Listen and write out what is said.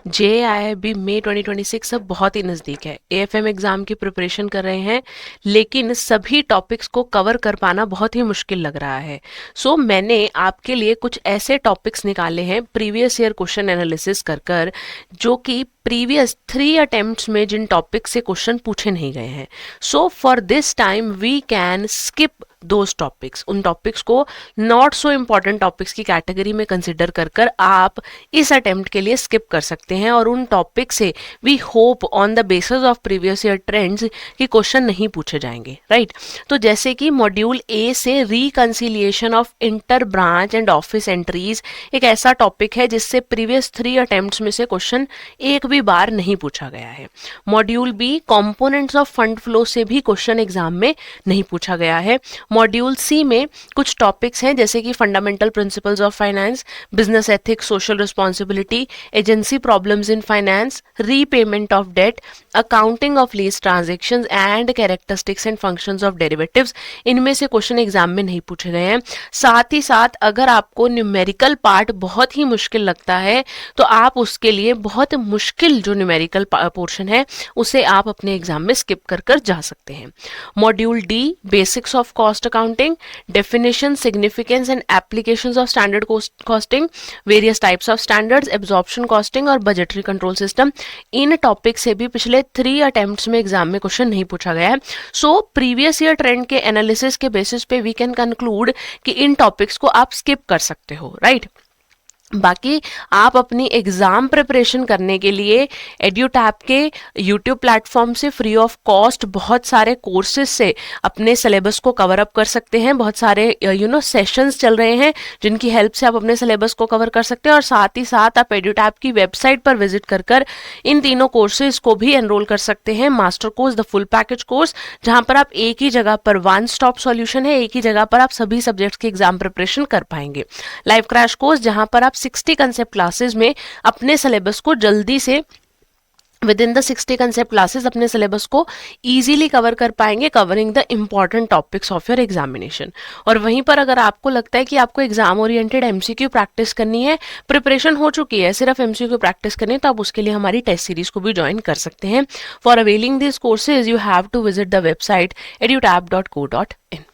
JIIB मई 2026 अब बहुत ही नज़दीक है। AFM एग्ज़ाम की प्रिपरेशन कर रहे हैं, लेकिन सभी टॉपिक्स को कवर कर पाना बहुत ही मुश्किल लग रहा है। सो मैंने आपके लिए कुछ ऐसे टॉपिक्स निकाले हैं प्रीवियस ईयर क्वेश्चन एनालिसिस कर कर, जो कि प्रीवियस 3 अटेम्प्ट्स में जिन टॉपिक से क्वेश्चन पूछे नहीं गए हैं। So for this time we can skip those topics, उन टॉपिक्स को नॉट सो इम्पॉर्टेंट टॉपिक्स की कैटेगरी में कंसिडर कर कर आप इस अटेम्प्ट के लिए स्किप कर सकते हैं, और उन टॉपिक से we hope on the basis of previous year trends कि क्वेश्चन नहीं पूछे जाएंगे, राइट। तो जैसे कि मॉड्यूल ए से reconciliation of inter branch and office entries एक ऐसा टॉपिक है जिससे प्रीवियस 3 अटेम्प्ट्स में से क्वेश्चन एक भी बार नहीं पूछा गया है। Module B components of fund flow से भी क्वेश्चन एग्जाम में नहीं पूछा गया है। मॉड्यूल सी में कुछ टॉपिक्स हैं जैसे कि fundamental principles of finance, business ethics, social responsibility, agency problems in finance, repayment of debt, accounting of lease transactions and characteristics and functions of derivatives, इनमें से क्वेश्चन एग्जाम में नहीं पूछे गए हैं। साथ ही साथ अगर आपको न्यूमेरिकल पार्ट बहुत ही मुश्किल लगता है तो आप उसके लिए बहुत मुश्किल जो न्यूमेरिकल पोर्शन है उसे आप अपने एग्जाम में स्किप कर कर जा सकते हैं। Module D basics of cost accounting, definition, significance and applications of standard costing, various types of standards, absorption costing और budgetary control system, इन टॉपिक से भी पिछले 3 अटेम्प्ट्स में एग्जाम में क्वेश्चन नहीं पूछा गया है। सो प्रीवियस ईयर ट्रेंड के एनालिसिस के बेसिस पे वी कैन कंक्लूड कि इन टॉपिक्स को आप स्किप कर सकते हो, राइट। बाकी आप अपनी एग्जाम प्रिपरेशन करने के लिए एड्यूटैप के यूट्यूब प्लेटफॉर्म से फ्री ऑफ कॉस्ट बहुत सारे कोर्सेज से अपने सिलेबस को कवर अप कर सकते हैं। बहुत सारे सेशंस चल रहे हैं जिनकी हेल्प से आप अपने सिलेबस को कवर कर सकते हैं, और साथ ही साथ आप एड्यूटैप की वेबसाइट पर विजिट कर कर इन तीनों कोर्सेज को भी एनरोल कर सकते हैं। Master course, the full package course, जहां पर आप एक ही जगह पर वन स्टॉप सॉल्यूशन है, एक ही जगह पर आप सभी सब्जेक्ट्स की एग्जाम प्रिपरेशन कर पाएंगे। लाइव क्रैश कोर्स, जहां पर आप 60 कंसेप्ट क्लासेस में अपने सिलेबस को जल्दी से with in the 60 concept classes अपने सिलेबस को इजीली कवर कर पाएंगे, covering the important topics of your examination. और वहीं पर अगर आपको लगता है कि आपको एग्जाम ओरिएंटेड एमसीक्यू प्रैक्टिस करनी है, प्रिपरेशन हो चुकी है, सिर्फ एमसीक्यू प्रैक्टिस करनी है, तो आप उसके लिए हमारी टेस्ट सीरीज को भी ज्वाइन कर सकते हैं। For availing this courses you have to visit the website edutap.co.in।